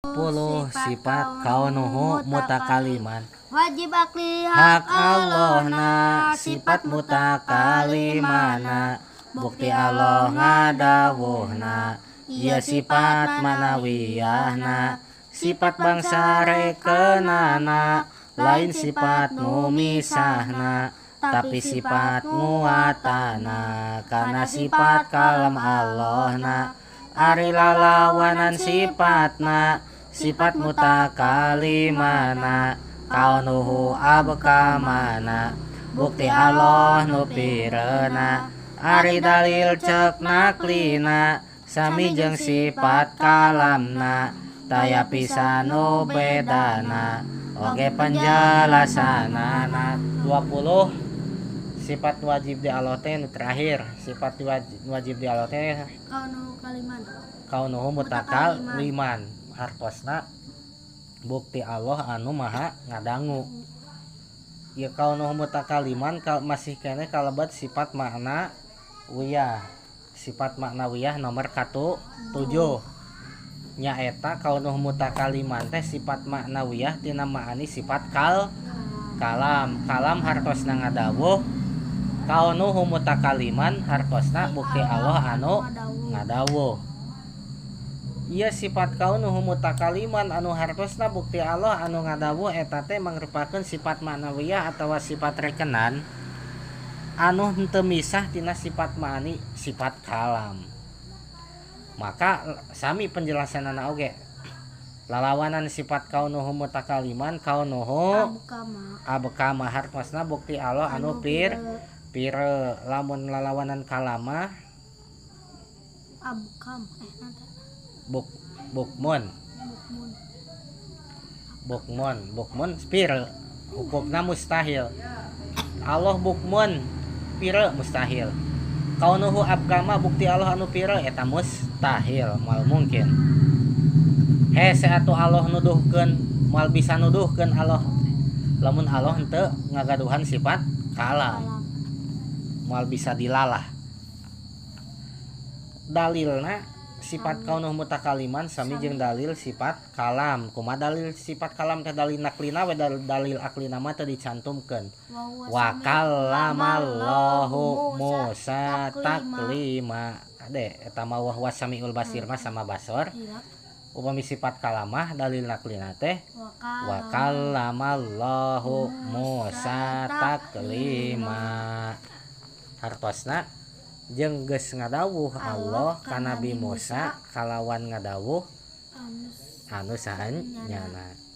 10 sifat kaunuhu mutakaliman. Wajib akli Hak Allahna sifat mutakalimana. Bukti Allah ngadawuhna ieu sifat manawiyahna. Sifat bangsa rekenana lain sifat mumisahna, tapi sifat muatana karena sifat kalam Allahna. Ari lalawanan sifatna sifat mutakalimana. Kaunuhu abkamana bukti Allah nu pireuna. Ari dalil cek naklina sami jeung sifat kalamna. Taya pisan nu bedana oge penjelasanana. 20 sifat wajib di Allah teh nu terakhir. Sifat wajib di Allah teh kaunuhu mutakaliman. Hartosna bukti Allah anu maha ngadangu. Ya kaunuhu mutakaliman masih kene kalebat sifat makna wiyah. Sifat makna wiyah nomor 7 nyaeta kaunuhu mutakaliman teh sifat makna wiyah tina maani sifat kalam hartosna ngadawuh. Kaunuhu mutakaliman hartosna bukti Allah anu ngadawuh. Ieu sifat kaunuhu mutakaliman anu hartosna bukti Allah anu ngadawuh eta teh mangrupakeun sifat ma'nawiyah atawa sifat rekenan anu henteu misah tina sifat ma'ani sifat kalam. Maka sami penjelasanana oge. Lalawanan sifat kaunuhu mutakaliman kaunuhu abkama hartosna bukti Allah anu pire. Lamun lalawanan kalama abkam bukmun pire hukumna mustahil. Allah bukmun pire mustahil. Kaunuhu abkama bukti Allah anu pire eta mustahil mal mungkin. Hese atuh Allah nuduhkeun mal bisa nuduhkeun Allah lamun Allah henteu ngagaduhan sifat kalam mal bisa dilalah. Dalilna sifat kaunuh mutakaliman sami jeung dalil sifat kalam. Kumaha dalil sifat kalam teh dalil naklina we dalil aklina mah teu dicantumkeun. Wa kallamallahu Musa taklima. Ade eta mah wa samiul basir mah sama basor. Upami sifat kalamah dalil naklina teh wa kallamallahu Musa taklima. Hartosna jeung geus ngadawuh Allah ka Nabi Musa kalawan ngadawuh anu saenyana.